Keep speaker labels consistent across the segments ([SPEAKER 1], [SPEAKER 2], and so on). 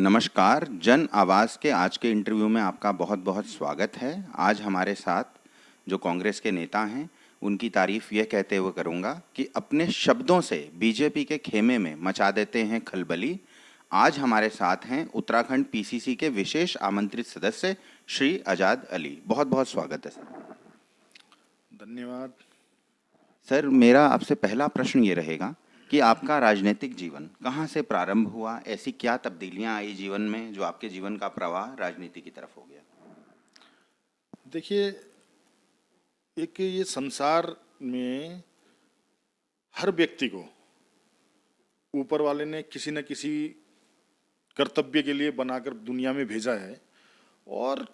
[SPEAKER 1] नमस्कार। जन आवाज़ के आज के इंटरव्यू में आपका बहुत बहुत स्वागत है। आज हमारे साथ जो कांग्रेस के नेता हैं उनकी तारीफ यह कहते हुए करूंगा कि अपने शब्दों से बीजेपी के खेमे में मचा देते हैं खलबली। आज हमारे साथ हैं उत्तराखंड पीसीसी के विशेष आमंत्रित सदस्य श्री आजाद अली। बहुत बहुत स्वागत है सर।
[SPEAKER 2] धन्यवाद
[SPEAKER 1] सर, मेरा आपसे पहला प्रश्न ये रहेगा कि आपका राजनीतिक जीवन कहाँ से प्रारंभ हुआ? ऐसी क्या तब्दीलियां आई जीवन में जो आपके जीवन का प्रवाह राजनीति की तरफ हो गया?
[SPEAKER 2] देखिए, एक ये संसार में हर व्यक्ति को ऊपर वाले ने किसी न किसी कर्तव्य के लिए बनाकर दुनिया में भेजा है और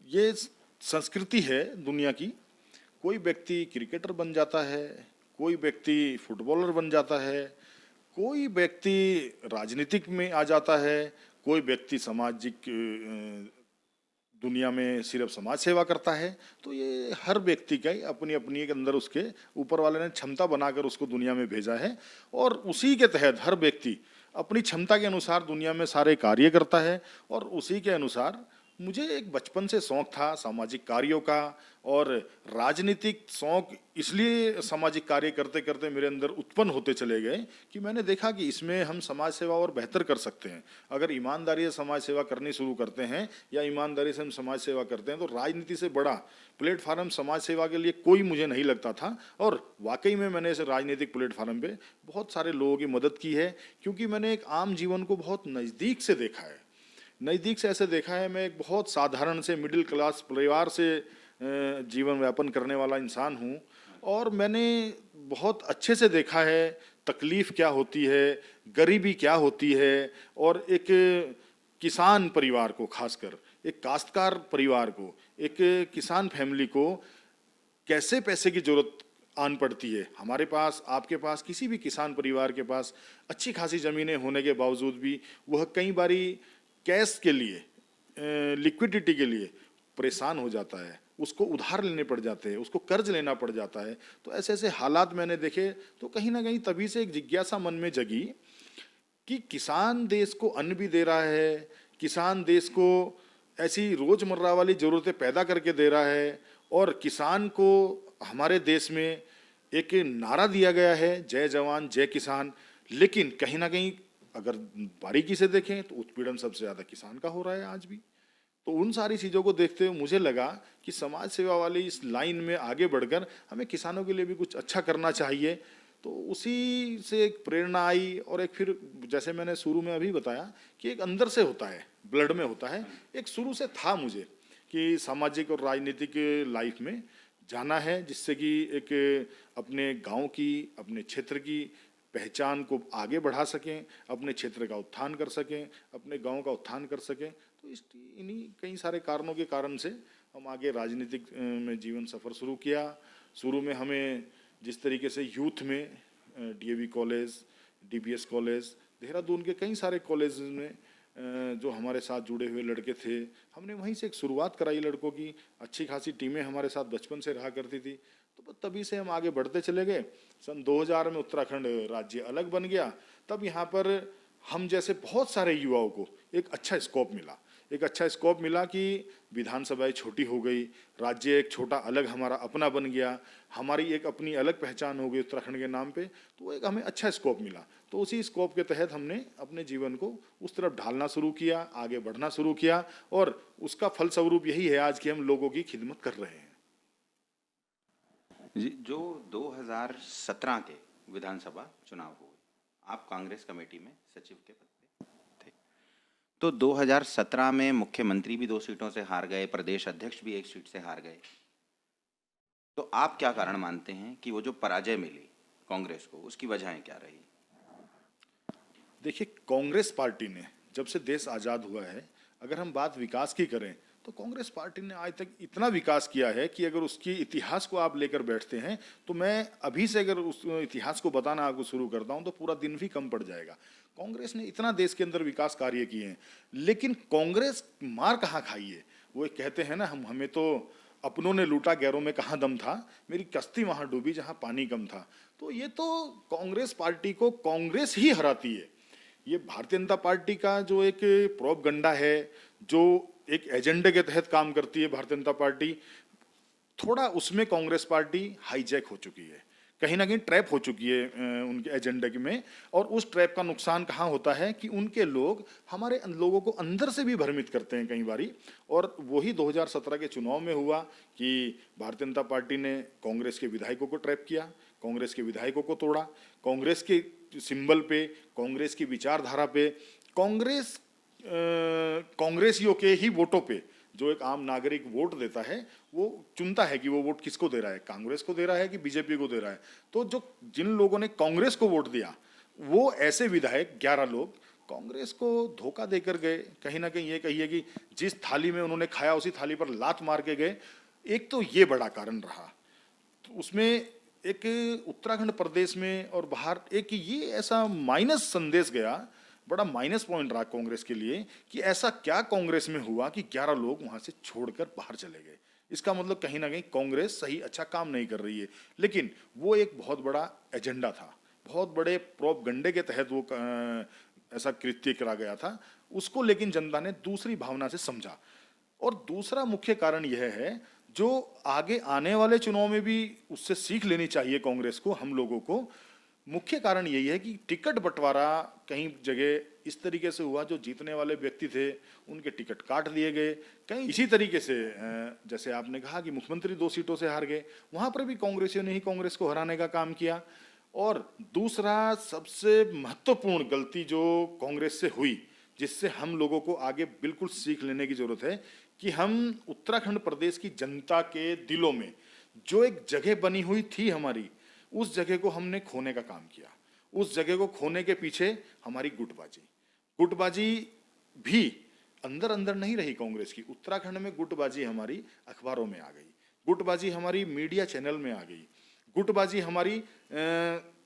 [SPEAKER 2] ये संस्कृति है दुनिया की। कोई व्यक्ति क्रिकेटर बन जाता है, कोई व्यक्ति फुटबॉलर बन जाता है, कोई व्यक्ति राजनीतिक में आ जाता है, कोई व्यक्ति सामाजिक दुनिया में सिर्फ समाज सेवा करता है। तो ये हर व्यक्ति का अपनी अपनी के अंदर उसके ऊपर वाले ने क्षमता बनाकर उसको दुनिया में भेजा है और उसी के तहत हर व्यक्ति अपनी क्षमता के अनुसार दुनिया में सारे कार्य करता है। और उसी के अनुसार मुझे एक बचपन से शौक था सामाजिक कार्यों का, और राजनीतिक शौक इसलिए सामाजिक कार्य करते करते मेरे अंदर उत्पन्न होते चले गए कि मैंने देखा कि इसमें हम समाज सेवा और बेहतर कर सकते हैं। अगर ईमानदारी से समाज सेवा करनी शुरू करते हैं या ईमानदारी से हम समाज सेवा करते हैं तो राजनीति से बड़ा प्लेटफार्म समाज सेवा के लिए कोई मुझे नहीं लगता था। और वाकई में मैंने इस राजनीतिक प्लेटफार्म पे बहुत सारे लोगों की मदद की है, क्योंकि मैंने एक आम जीवन को बहुत नज़दीक से देखा है। नज़दीक से ऐसे देखा है, मैं एक बहुत साधारण से मिडिल क्लास परिवार से जीवन यापन करने वाला इंसान हूँ और मैंने बहुत अच्छे से देखा है तकलीफ़ क्या होती है, गरीबी क्या होती है। और एक किसान परिवार को, खासकर एक काश्तकार परिवार को, एक किसान फैमिली को कैसे पैसे की ज़रूरत आन पड़ती है। हमारे पास, आपके पास, किसी भी किसान परिवार के पास अच्छी खासी ज़मीनें होने के बावजूद भी वह कई बारी कैश के लिए, लिक्विडिटी के लिए परेशान हो जाता है, उसको उधार लेने पड़ जाते हैं, उसको कर्ज लेना पड़ जाता है। तो ऐसे ऐसे हालात मैंने देखे तो कहीं ना कहीं तभी से एक जिज्ञासा मन में जगी कि किसान देश को अन्न भी दे रहा है, किसान देश को ऐसी रोज़मर्रा वाली ज़रूरतें पैदा करके दे रहा है, और किसान को हमारे देश में एक नारा दिया गया है, जय जवान जय किसान। लेकिन कहीं ना कहीं अगर बारीकी से देखें तो उत्पीड़न सबसे ज़्यादा किसान का हो रहा है आज भी। तो उन सारी चीज़ों को देखते हुए मुझे लगा कि समाज सेवा वाली इस लाइन में आगे बढ़कर हमें किसानों के लिए भी कुछ अच्छा करना चाहिए। तो उसी से एक प्रेरणा आई और एक फिर जैसे मैंने शुरू में अभी बताया कि एक अंदर से होता है, ब्लड में होता है। एक शुरू से था मुझे कि सामाजिक और राजनीतिक लाइफ में जाना है, जिससे कि एक अपने गाँव की, अपने क्षेत्र की पहचान को आगे बढ़ा सकें, अपने क्षेत्र का उत्थान कर सकें, अपने गांव का उत्थान कर सकें। तो इन्हीं कई सारे कारणों के कारण से हम आगे राजनीतिक में जीवन सफ़र शुरू किया। शुरू में हमें जिस तरीके से यूथ में DAV college, DPS college, Dehradun के कई सारे कॉलेज में जो हमारे साथ जुड़े हुए लड़के थे, हमने वहीं से एक शुरुआत कराई लड़कों की। अच्छी खासी टीमें हमारे साथ बचपन से रहा करती थी, तो तभी से हम आगे बढ़ते चले गए। सन 2000 में उत्तराखंड राज्य अलग बन गया। तब यहाँ पर हम जैसे बहुत सारे युवाओं को एक अच्छा स्कोप मिला। एक अच्छा स्कोप मिला कि विधानसभाएं छोटी हो गई, राज्य एक छोटा अलग हमारा अपना बन गया, हमारी एक अपनी अलग पहचान हो गई उत्तराखंड के नाम पे। तो एक हमें अच्छा स्कोप मिला। तो उसी स्कोप के तहत हमने अपने जीवन को उस तरफ ढालना शुरू किया, आगे बढ़ना शुरू किया, और उसका फलस्वरूप यही है आज कि हम लोगों की खिदमत कर रहे हैं।
[SPEAKER 1] जो 2017 के विधानसभा चुनाव हुए, आप कांग्रेस कमेटी में सचिव के पद पे थे। तो 2017 में मुख्यमंत्री भी 2 सीटों से हार गए, प्रदेश अध्यक्ष भी 1 सीट से हार गए। तो आप क्या कारण मानते हैं कि वो जो पराजय मिली कांग्रेस को, उसकी वजहें क्या रही?
[SPEAKER 2] देखिए, कांग्रेस पार्टी ने जब से देश आज़ाद हुआ है, अगर हम बात विकास की करें तो कांग्रेस पार्टी ने आज तक इतना विकास किया है कि अगर उसकी इतिहास को आप लेकर बैठते हैं तो मैं अभी से अगर उस इतिहास को बताना आपको शुरू करता हूं तो पूरा दिन भी कम पड़ जाएगा। कांग्रेस ने इतना देश के अंदर विकास कार्य किए हैं, लेकिन कांग्रेस मार कहाँ खाई है? वो एक कहते हैं ना, हमें तो अपनों ने लूटा, गैरों में कहाँ दम था, मेरी कश्ती वहाँ डूबी जहाँ पानी कम था। तो ये तो कांग्रेस पार्टी को कांग्रेस ही हराती है। ये भारतीय जनता पार्टी का जो एक प्रोपगंडा है, जो एक एजेंडे के तहत काम करती है भारतीय जनता पार्टी, थोड़ा उसमें कांग्रेस पार्टी हाईजैक हो चुकी है, कहीं ना कहीं ट्रैप हो चुकी है उनके एजेंडे में। और उस ट्रैप का नुकसान कहाँ होता है कि उनके लोग हमारे लोगों को अंदर से भी भ्रमित करते हैं कई बारी। और वही 2017 के चुनाव में हुआ कि भारतीय जनता पार्टी ने कांग्रेस के विधायकों को ट्रैप किया, कांग्रेस के विधायकों को तोड़ा, कांग्रेस के सिंबल पे, कांग्रेस की विचारधारा पे, कांग्रेसियों के ही वोटों पे जो एक आम नागरिक वोट देता है, वो चुनता है कि वो वोट किसको दे रहा है, कांग्रेस को दे रहा है कि बीजेपी को दे रहा है। तो जो जिन लोगों ने कांग्रेस को वोट दिया, वो ऐसे विधायक 11 लोग कांग्रेस को धोखा देकर गए। कहीं ना कहीं ये कहिए कि जिस थाली में उन्होंने खाया उसी थाली पर लात मार के गए। एक तो ये बड़ा कारण रहा। तो उसमें एक उत्तराखंड प्रदेश में और बाहर एक ये ऐसा माइनस संदेश गया, बड़ा माइनस पॉइंट रहा कांग्रेस के लिए कि ऐसा क्या कांग्रेस में हुआ कि 11 लोग वहां से छोड़कर बाहर चले गए। इसका मतलब कहीं ना कहीं कांग्रेस सही अच्छा काम नहीं कर रही है। लेकिन वो एक बहुत बड़ा एजेंडा था, बहुत बड़े प्रोपगंडे के तहत वो ऐसा कृत्य करा गया था। उसको लेकिन जनता ने दूसरी भावना से समझा। और दूसरा मुख्य कारण यह है, जो आगे आने वाले चुनाव में भी उससे सीख लेनी चाहिए कांग्रेस को, हम लोगों को। मुख्य कारण यही है कि टिकट बंटवारा कहीं जगह इस तरीके से हुआ, जो जीतने वाले व्यक्ति थे उनके टिकट काट दिए गए। कहीं इसी तरीके से जैसे आपने कहा कि मुख्यमंत्री 2 सीटों से हार गए, वहां पर भी कांग्रेसियों ने ही कांग्रेस को हराने का काम किया। और दूसरा सबसे महत्वपूर्ण गलती जो कांग्रेस से हुई, जिससे हम लोगों को आगे बिल्कुल सीख लेने की जरूरत है, कि हम उत्तराखंड प्रदेश की जनता के दिलों में जो एक जगह बनी हुई थी हमारी, उस जगह को हमने खोने का काम किया। उस जगह को खोने के पीछे हमारी गुटबाजी भी अंदर अंदर नहीं रही कांग्रेस की। उत्तराखंड में गुटबाजी हमारी अखबारों में आ गई, गुटबाजी हमारी मीडिया चैनल में आ गई, गुटबाजी हमारी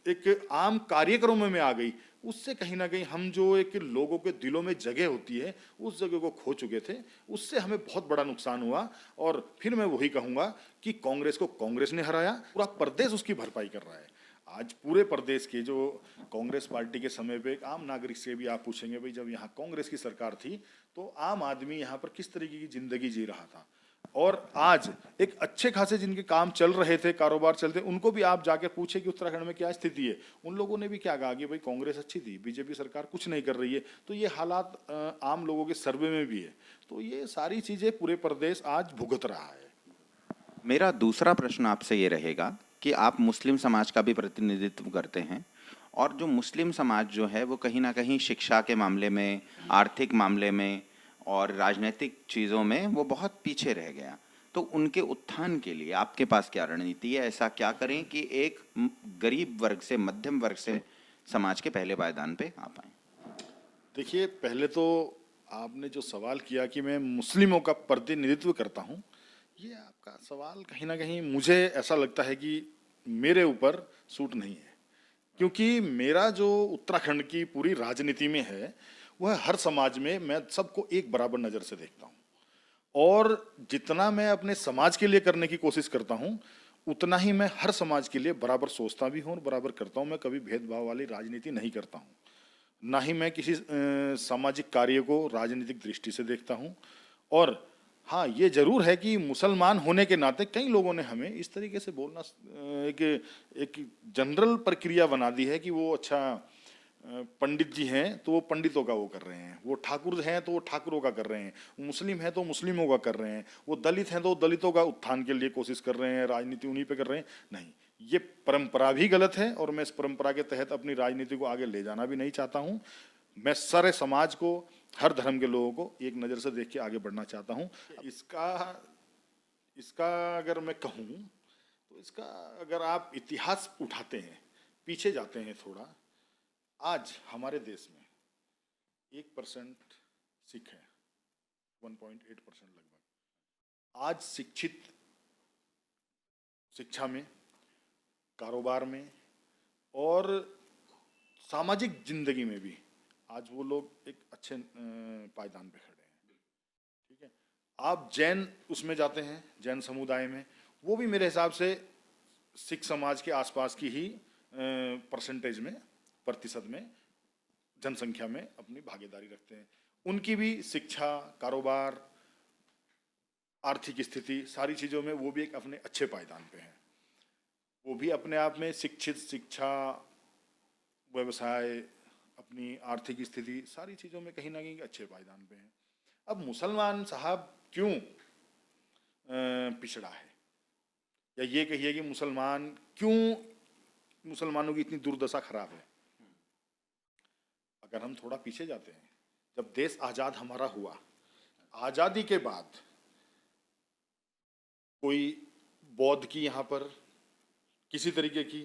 [SPEAKER 2] एक आम कार्यक्रमों में आ गई। उससे कहीं ना कहीं हम जो एक लोगों के दिलों में जगह होती है, उस जगह को खो चुके थे। उससे हमें बहुत बड़ा नुकसान हुआ। और फिर मैं वही कहूंगा कि कांग्रेस को कांग्रेस ने हराया, पूरा प्रदेश उसकी भरपाई कर रहा है। आज पूरे प्रदेश के जो कांग्रेस पार्टी के समय पे एक आम नागरिक से भी आप पूछेंगे, भाई जब यहाँ कांग्रेस की सरकार थी तो आम आदमी यहाँ पर किस तरीके की जिंदगी जी रहा था। और आज एक अच्छे खासे जिनके काम चल रहे थे, कारोबार चलते, उनको भी आप जाके पूछे कि उत्तराखंड में क्या स्थिति है, उन लोगों ने भी क्या कहा कि भाई कांग्रेस अच्छी थी, बीजेपी सरकार कुछ नहीं कर रही है। तो ये हालात आम लोगों के सर्वे में भी है। तो ये सारी चीजें पूरे प्रदेश आज भुगत रहा है।
[SPEAKER 1] मेरा दूसरा प्रश्न आपसे ये रहेगा कि आप मुस्लिम समाज का भी प्रतिनिधित्व करते हैं, और जो मुस्लिम समाज जो है वो कहीं ना कहीं शिक्षा के मामले में, आर्थिक मामले में और राजनीतिक चीज़ों में वो बहुत पीछे रह गया। तो उनके उत्थान के लिए आपके पास क्या रणनीति है? ऐसा क्या करें कि एक गरीब वर्ग से, मध्यम वर्ग से समाज के पहले पायदान पे आ पाएं?
[SPEAKER 2] देखिए, पहले तो आपने जो सवाल किया कि मैं मुस्लिमों का प्रतिनिधित्व करता हूँ, ये आपका सवाल कहीं ना कहीं मुझे ऐसा लगता है कि मेरे ऊपर सूट नहीं है। क्योंकि मेरा जो उत्तराखंड की पूरी राजनीति में है, वह हर समाज में मैं सबको एक बराबर नज़र से देखता हूँ। और जितना मैं अपने समाज के लिए करने की कोशिश करता हूँ, उतना ही मैं हर समाज के लिए बराबर सोचता भी हूँ और बराबर करता हूँ। मैं कभी भेदभाव वाली राजनीति नहीं करता हूँ, ना ही मैं किसी सामाजिक कार्य को राजनीतिक दृष्टि से देखता हूँ। और हाँ, ये जरूर है कि मुसलमान होने के नाते कई लोगों ने हमें इस तरीके से बोलना एक जनरल प्रक्रिया बना दी है कि वो अच्छा पंडित जी हैं तो वो पंडितों का वो कर रहे हैं, वो ठाकुर हैं तो वो ठाकुरों का कर रहे हैं, मुस्लिम हैं तो मुस्लिमों का कर रहे हैं, वो दलित हैं तो दलितों का उत्थान के लिए कोशिश कर रहे हैं, राजनीति उन्हीं पे कर रहे हैं। नहीं, ये परंपरा भी गलत है और मैं इस परंपरा के तहत अपनी राजनीति को आगे ले जाना भी नहीं चाहता हूँ। मैं सारे समाज को, हर धर्म के लोगों को एक नज़र से देख के आगे बढ़ना चाहता हूँ। इसका अगर मैं कहूँ तो इसका अगर आप इतिहास उठाते हैं, पीछे जाते हैं थोड़ा, आज हमारे देश में 1% सिख है, 1.8% लगभग। आज शिक्षा में, कारोबार में और सामाजिक जिंदगी में भी आज वो लोग एक अच्छे पायदान पे खड़े हैं। ठीक है, आप जैन उसमें जाते हैं, जैन समुदाय में, वो भी मेरे हिसाब से सिख समाज के आसपास की ही परसेंटेज में, प्रतिशत में जनसंख्या में अपनी भागीदारी रखते हैं। उनकी भी शिक्षा, कारोबार, आर्थिक स्थिति, सारी चीज़ों में वो भी एक अपने अच्छे पायदान पे हैं। वो भी अपने आप में शिक्षित, शिक्षा, व्यवसाय, अपनी आर्थिक स्थिति, सारी चीज़ों में कहीं ना कहीं अच्छे पायदान पे हैं। अब मुसलमान साहब क्यों पिछड़ा है, या ये कहिए कि मुसलमान क्यों, मुसलमानों की इतनी दुर्दशा खराब है। अगर हम थोड़ा पीछे जाते हैं, जब देश आज़ाद हमारा हुआ, आज़ादी के बाद कोई बौद्ध की यहाँ पर किसी तरीके की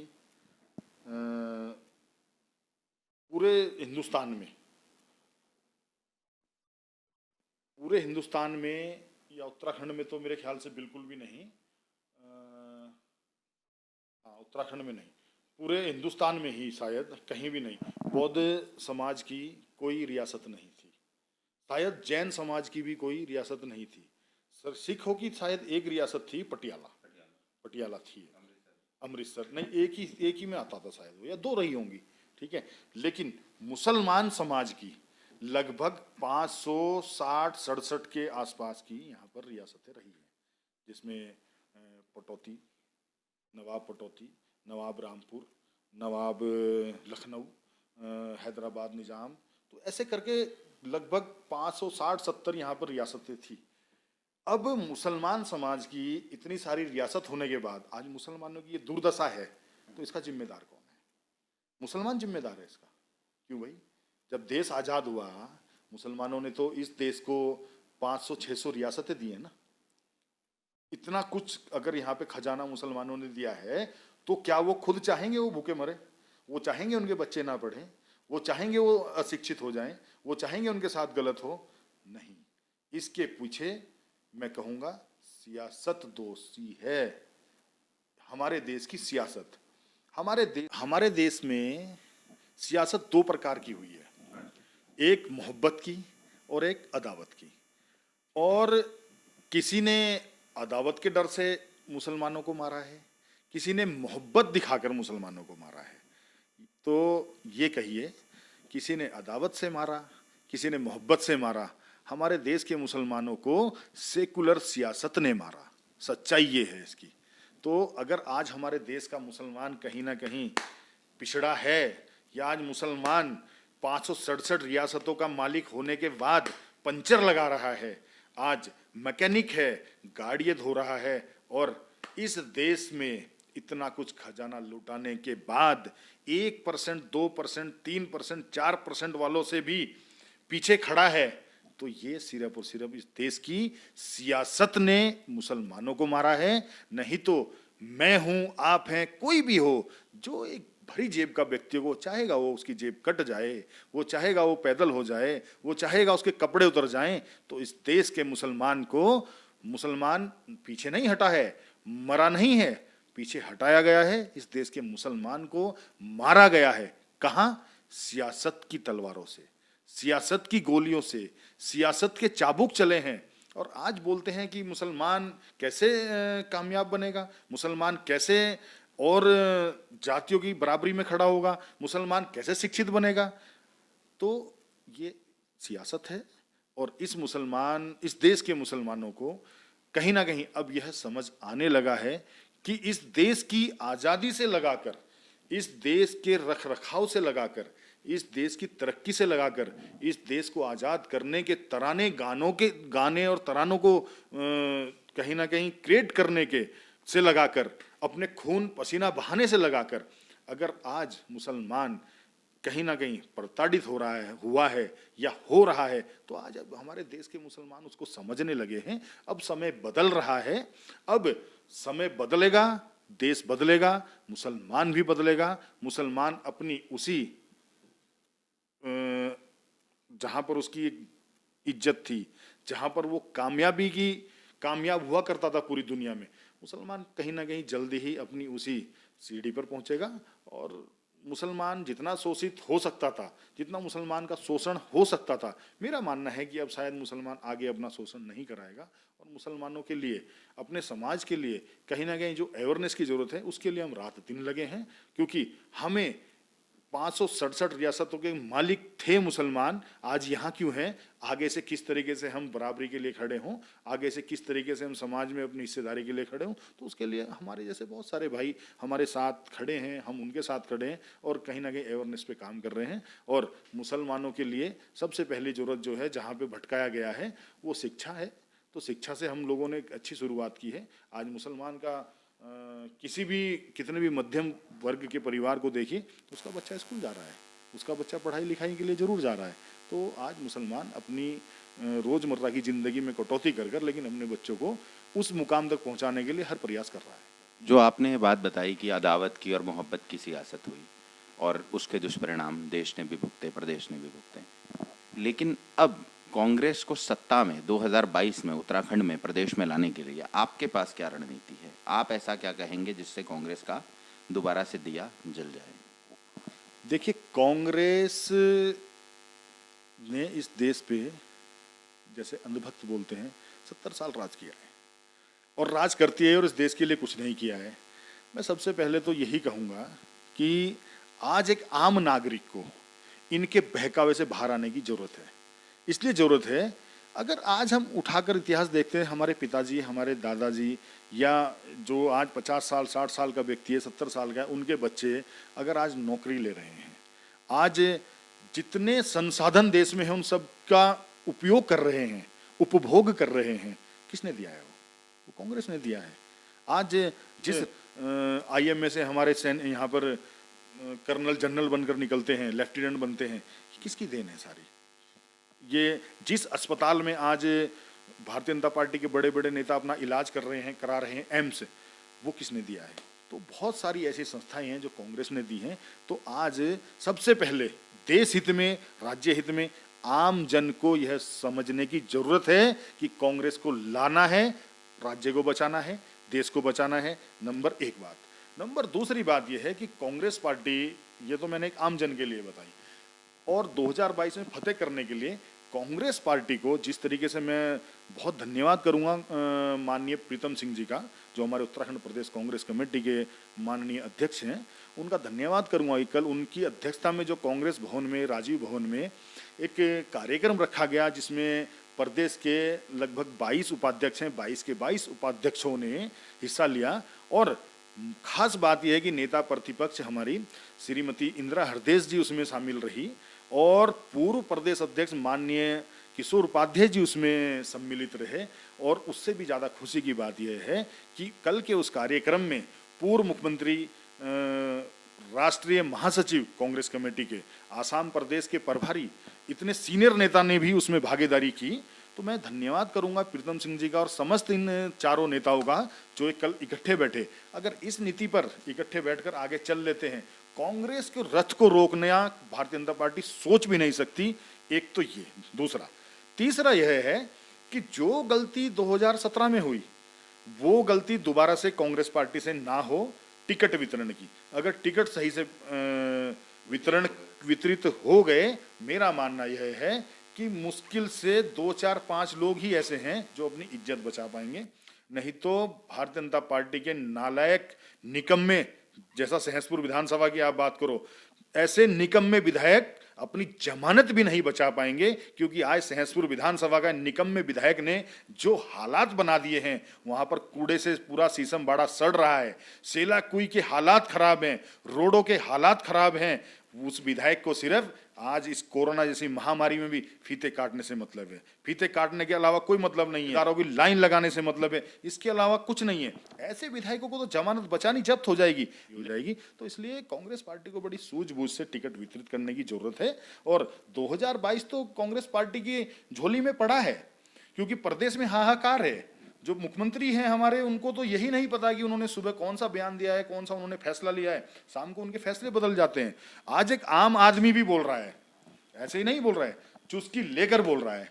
[SPEAKER 2] पूरे हिंदुस्तान में या उत्तराखंड में तो मेरे ख्याल से बिल्कुल भी नहीं, हाँ उत्तराखंड में नहीं, पूरे हिंदुस्तान में ही शायद कहीं भी नहीं बौद्ध समाज की कोई रियासत नहीं थी। शायद जैन समाज की भी कोई रियासत नहीं थी। सर सिखों की शायद एक रियासत थी, पटियाला थी, अमृतसर नहीं, एक ही में आता था शायद वो, या दो रही होंगी, ठीक है। लेकिन मुसलमान समाज की लगभग 560-67 के आसपास की यहाँ पर रियासतें रही हैं, जिसमें पटौती, नवाब पटौती, नवाब रामपुर, नवाब लखनऊ, हैदराबाद निज़ाम, तो ऐसे करके लगभग 560-70 यहाँ पर रियासतें थी। अब मुसलमान समाज की इतनी सारी रियासत होने के बाद आज मुसलमानों की ये दुर्दशा है, तो इसका जिम्मेदार कौन है? मुसलमान जिम्मेदार है इसका। क्यों भाई? जब देश आज़ाद हुआ, मुसलमानों ने तो इस देश को 500-600 रियासतें दी हैं ना। इतना कुछ अगर यहाँ पे खजाना मुसलमानों ने दिया है, तो क्या वो खुद चाहेंगे वो भूखे मरे? वो चाहेंगे उनके बच्चे ना पढ़ें? वो चाहेंगे वो अशिक्षित हो जाएं? वो चाहेंगे उनके साथ गलत हो? नहीं। इसके पीछे मैं कहूँगा सियासत दोषी है, हमारे देश की सियासत। हमारे देश में सियासत दो प्रकार की हुई है, एक मोहब्बत की और एक अदावत की। और किसी ने अदावत के डर से मुसलमानों को मारा है, किसी ने मोहब्बत दिखाकर मुसलमानों को मारा है। तो ये कहिए, किसी ने अदावत से मारा, किसी ने मोहब्बत से मारा, हमारे देश के मुसलमानों को सेकुलर सियासत ने मारा। सच्चाई ये है इसकी। तो अगर आज हमारे देश का मुसलमान कहीं ना कहीं पिछड़ा है, या आज मुसलमान 567 रियासतों का मालिक होने के बाद पंचर लगा रहा है, आज मैकेनिक है, गाड़ियाँ धो रहा है, और इस देश में इतना कुछ खजाना लुटाने के बाद 1%, 2%, 3%, 4% वालों से भी पीछे खड़ा है, तो ये सिर्फ और सिर्फ इस देश की सियासत ने मुसलमानों को मारा है। नहीं तो मैं हूं, आप हैं, कोई भी हो, जो एक भरी जेब का व्यक्ति को चाहेगा वो उसकी जेब कट जाए, वो चाहेगा वो पैदल हो जाए, वो चाहेगा उसके कपड़े उतर जाएं, तो इस देश के मुसलमान को मुसलमान पीछे नहीं हटा है, मरा नहीं है, पीछे हटाया गया है। इस देश के मुसलमान को मारा गया है। कहाँ? सियासत की तलवारों से, सियासत की गोलियों से, सियासत के चाबुक चले हैं। और आज बोलते हैं कि मुसलमान कैसे कामयाब बनेगा, मुसलमान कैसे और जातियों की बराबरी में खड़ा होगा, मुसलमान कैसे शिक्षित बनेगा। तो ये सियासत है। और इस देश के मुसलमानों को कहीं ना कहीं अब यह समझ आने लगा है कि इस देश की आज़ादी से लगाकर, इस देश के रख रखाव से लगाकर, इस देश की तरक्की से लगाकर, इस देश को आज़ाद करने के गाने और तरानों को कहीं ना कहीं क्रिएट करने के से लगाकर, अपने खून पसीना बहाने से लगाकर, अगर आज मुसलमान कहीं ना कहीं प्रताड़ित हुआ है या हो रहा है, तो आज अब हमारे देश के मुसलमान उसको समझने लगे हैं। अब समय बदल रहा है, अब समय बदलेगा, देश बदलेगा, मुसलमान भी बदलेगा। मुसलमान अपनी उसी जहाँ पर उसकी एक इज्जत थी, जहाँ पर वो कामयाब हुआ करता था पूरी दुनिया में, मुसलमान कहीं ना कहीं जल्दी ही अपनी उसी सीढ़ी पर पहुंचेगा। और मुसलमान जितना शोषित हो सकता था, जितना मुसलमान का शोषण हो सकता था, मेरा मानना है कि अब शायद मुसलमान आगे अपना शोषण नहीं कराएगा। और मुसलमानों के लिए, अपने समाज के लिए कहीं ना कहीं जो अवेयरनेस की ज़रूरत है, उसके लिए हम रात दिन लगे हैं। क्योंकि हमें 567 रियासतों के मालिक थे मुसलमान, आज यहाँ क्यों हैं? आगे से किस तरीके से हम बराबरी के लिए खड़े हों, आगे से किस तरीके से हम समाज में अपनी हिस्सेदारी के लिए खड़े हों, तो उसके लिए हमारे जैसे बहुत सारे भाई हमारे साथ खड़े हैं, हम उनके साथ खड़े हैं और कहीं ना कहीं अवेयरनेस पे काम कर रहे हैं। और मुसलमानों के लिए सबसे पहली ज़रूरत जो है, जहाँ पे भटकाया गया है, वो शिक्षा है। तो शिक्षा से हम लोगों ने एक अच्छी शुरुआत की है। आज मुसलमान का किसी भी कितने भी मध्यम वर्ग के परिवार को देखिए, तो उसका बच्चा स्कूल जा रहा है, उसका बच्चा पढ़ाई लिखाई के लिए ज़रूर जा रहा है। तो आज मुसलमान अपनी रोज़मर्रा की ज़िंदगी में कटौती कर कर लेकिन अपने बच्चों को उस मुकाम तक पहुंचाने के लिए हर प्रयास कर रहा है।
[SPEAKER 1] जो आपने ये बात बताई कि अदावत की और मोहब्बत की सियासत हुई और उसके दुष्परिणाम देश ने भी भुगते, प्रदेश ने भी भुगते, लेकिन अब कांग्रेस को सत्ता में 2022 में उत्तराखंड में, प्रदेश में लाने के लिए आपके पास क्या रणनीति है? आप ऐसा क्या कहेंगे जिससे कांग्रेस का दोबारा से दिया जल जाए?
[SPEAKER 2] देखिए, कांग्रेस ने इस देश पे, जैसे अंधभक्त बोलते हैं, 70 साल राज किया है और राज करती है और इस देश के लिए कुछ नहीं किया है। मैं सबसे पहले तो यही कहूँगा कि आज एक आम नागरिक को इनके बहकावे से बाहर आने की ज़रूरत है। इसलिए ज़रूरत है, अगर आज हम उठाकर इतिहास देखते हैं, हमारे पिताजी, हमारे दादाजी, या जो आज 50 साल 60 साल का व्यक्ति है, 70 साल का है, उनके बच्चे अगर आज नौकरी ले रहे हैं, आज जितने संसाधन देश में हैं उन सब का उपयोग कर रहे हैं, उपभोग कर रहे हैं, किसने दिया है? वो कांग्रेस ने दिया है। आज जिस IMA से हमारे सैन्य यहाँ पर कर्नल जनरल बनकर निकलते हैं, लेफ्टिनेंट बनते हैं, किसकी देन है सारी? ये जिस अस्पताल में आज भारतीय जनता पार्टी के बड़े बड़े नेता अपना इलाज कर रहे हैं, करा रहे हैं, एम्स, वो किसने दिया है? तो बहुत सारी ऐसी संस्थाएं हैं जो कांग्रेस ने दी हैं। तो आज सबसे पहले देश हित में, राज्य हित में आम जन को यह समझने की जरूरत है कि कांग्रेस को लाना है, राज्य को बचाना है, देश को बचाना है। नंबर एक बात। नंबर दूसरी बात यह है कि कांग्रेस पार्टी, ये तो मैंने एक आम जन के लिए बताई, और 2022 में फतेह करने के लिए कांग्रेस पार्टी को जिस तरीके से मैं बहुत धन्यवाद करूंगा माननीय प्रीतम सिंह जी का, जो हमारे उत्तराखंड प्रदेश कांग्रेस कमेटी के माननीय अध्यक्ष हैं, उनका धन्यवाद करूंगा। कल उनकी अध्यक्षता में जो कांग्रेस भवन में, राजीव भवन में एक कार्यक्रम रखा गया, जिसमें प्रदेश के लगभग 22 उपाध्यक्ष हैं, 22 के 22 उपाध्यक्षों ने हिस्सा लिया। और खास बात यह है कि नेता प्रतिपक्ष हमारी श्रीमती इंदिरा हरदेश जी उसमें शामिल रही और पूर्व प्रदेश अध्यक्ष माननीय किशोर उपाध्याय जी उसमें सम्मिलित रहे। और उससे भी ज़्यादा खुशी की बात यह है कि कल के उस कार्यक्रम में पूर्व मुख्यमंत्री, राष्ट्रीय महासचिव कांग्रेस कमेटी के, आसाम प्रदेश के प्रभारी, इतने सीनियर नेता ने भी उसमें भागीदारी की। तो मैं धन्यवाद करूंगा प्रीतम सिंह जी का और समस्त इन चारों नेताओं का जो कल इकट्ठे बैठे। अगर इस नीति पर इकट्ठे बैठकर आगे चल लेते हैं, कांग्रेस के रथ को रोकना भारतीय जनता पार्टी सोच भी नहीं सकती। एक तो ये, दूसरा, तीसरा यह है कि जो गलती 2017 में हुई वो गलती दोबारा से कांग्रेस पार्टी से ना हो। टिकट वितरण की, अगर टिकट सही से वितरित हो गए, मेरा मानना यह है कि मुश्किल से 2, 4, 5 लोग ही ऐसे हैं जो अपनी इज्जत बचा पाएंगे। नहीं तो भारतीय जनता पार्टी के नालायक, निकम्मे, जैसा सहसपुर विधानसभा की आप बात करो, ऐसे निकम्मे विधायक अपनी जमानत भी नहीं बचा पाएंगे। क्योंकि आज सहसपुर विधानसभा का निकम्मे विधायक ने जो हालात बना दिए हैं, वहां पर कूड़े से पूरा शीशम बाड़ा सड़ रहा है, सेला कुई के हालात खराब हैं, रोडों के हालात खराब हैं। उस विधायक को सिर्फ आज इस कोरोना जैसी महामारी में भी फीते काटने से मतलब है। फीते काटने के अलावा कोई मतलब नहीं है। कारों की लाइन लगाने से मतलब है, इसके अलावा कुछ नहीं है। ऐसे विधायकों को तो जमानत बचानी, जब्त हो जाएगी। तो इसलिए कांग्रेस पार्टी को बड़ी सूझबूझ से टिकट वितरित करने की जरूरत है। और 2022 तो कांग्रेस पार्टी की झोली में पड़ा है, क्योंकि प्रदेश में हाहाकार है। जो मुख्यमंत्री हैं हमारे, उनको तो यही नहीं पता कि उन्होंने सुबह कौन सा बयान दिया है, कौन सा उन्होंने फैसला लिया है। शाम को उनके फैसले बदल जाते हैं। आज एक आम आदमी भी बोल रहा है, ऐसे ही नहीं बोल रहा है, चुस्की लेकर बोल रहा है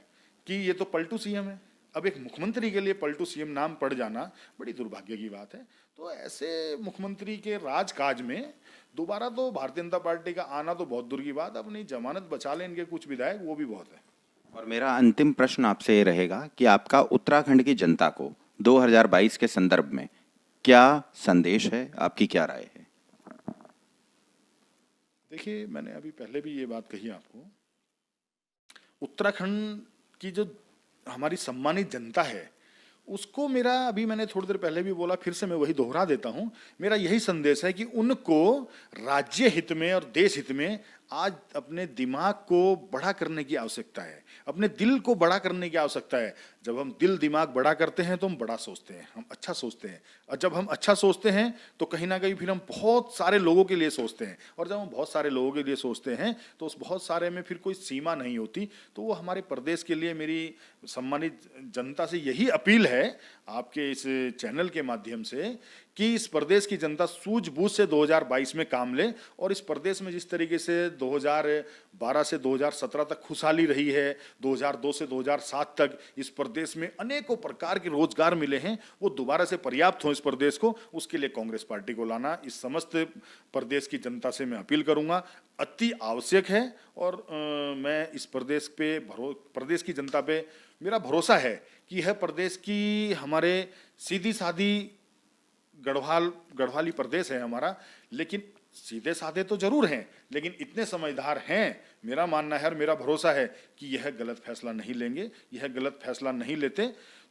[SPEAKER 2] कि ये तो पलटू सीएम है। अब एक मुख्यमंत्री के लिए पलटू सीएम नाम पड़ जाना बड़ी दुर्भाग्य की बात है। तो ऐसे मुख्यमंत्री के राजकाज में दोबारा तो भारतीय जनता पार्टी का आना तो बहुत दूर की बात, अपनी जमानत बचा लें इनके कुछ विधायक, वो भी बहुत है।
[SPEAKER 1] और मेरा अंतिम प्रश्न आपसे ये रहेगा कि आपका उत्तराखंड की जनता को 2022 के संदर्भ में क्या संदेश है, आपकी क्या राय है?
[SPEAKER 2] देखिए, मैंने अभी पहले भी ये बात कही आपको, उत्तराखंड की जो हमारी सम्मानित जनता है, उसको मेरा, अभी मैंने थोड़ी देर पहले भी बोला, फिर से मैं वही दोहरा देता हूं, मेरा यही संदेश है कि उनको राज्य हित में और देश हित में आज अपने दिमाग को बड़ा करने की आवश्यकता है, अपने दिल को बड़ा करने की आवश्यकता है। जब हम दिल दिमाग बड़ा करते हैं तो हम बड़ा सोचते हैं, हम अच्छा सोचते हैं, और जब हम अच्छा सोचते हैं तो कहीं ना कहीं फिर हम बहुत सारे लोगों के लिए सोचते हैं, और जब हम बहुत सारे लोगों के लिए सोचते हैं तो उस बहुत सारे में फिर कोई सीमा नहीं होती। तो वो हमारे प्रदेश के लिए मेरी सम्मानित जनता से यही अपील है, आपके इस चैनल के माध्यम से, कि इस प्रदेश की जनता सूझबूझ से 2022 में काम ले, और इस प्रदेश में जिस तरीके से 2012 से 2017 तक खुशहाली रही है, 2002 से 2007 तक इस प्रदेश में अनेकों प्रकार के रोजगार मिले हैं, वो दोबारा से पर्याप्त हो इस प्रदेश को, उसके लिए कांग्रेस पार्टी को लाना इस समस्त प्रदेश की जनता से मैं अपील करूंगा, अति आवश्यक है। और मैं इस प्रदेश की जनता पे मेरा भरोसा है कि यह प्रदेश की, हमारे सीधी सादी गढ़वाली प्रदेश है हमारा, लेकिन सीधे साधे तो जरूर हैं, लेकिन इतने समझदार हैं, मेरा मानना है और मेरा भरोसा है कि यह गलत फैसला नहीं लेंगे। यह गलत फैसला नहीं लेते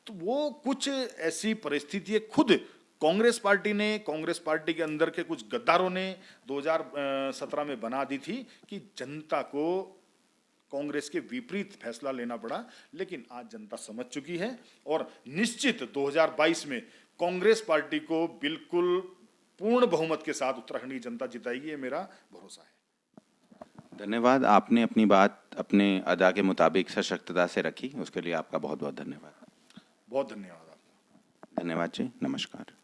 [SPEAKER 2] तो वो कुछ ऐसी परिस्थिति खुद कांग्रेस पार्टी ने, कांग्रेस पार्टी के अंदर के कुछ गद्दारों ने 2017 में बना दी थी कि जनता को कांग्रेस के विपरीत फैसला लेना पड़ा। लेकिन आज जनता समझ चुकी है, और निश्चित 2022 में कांग्रेस पार्टी को बिल्कुल पूर्ण बहुमत के साथ उत्तराखंड की जनता जिताएगी, ये मेरा भरोसा है।
[SPEAKER 1] धन्यवाद, आपने अपनी बात अपने अदा के मुताबिक सशक्तता से रखी, उसके लिए आपका बहुत बहुत धन्यवाद।
[SPEAKER 2] बहुत धन्यवाद आपका।
[SPEAKER 1] धन्यवाद जी, नमस्कार।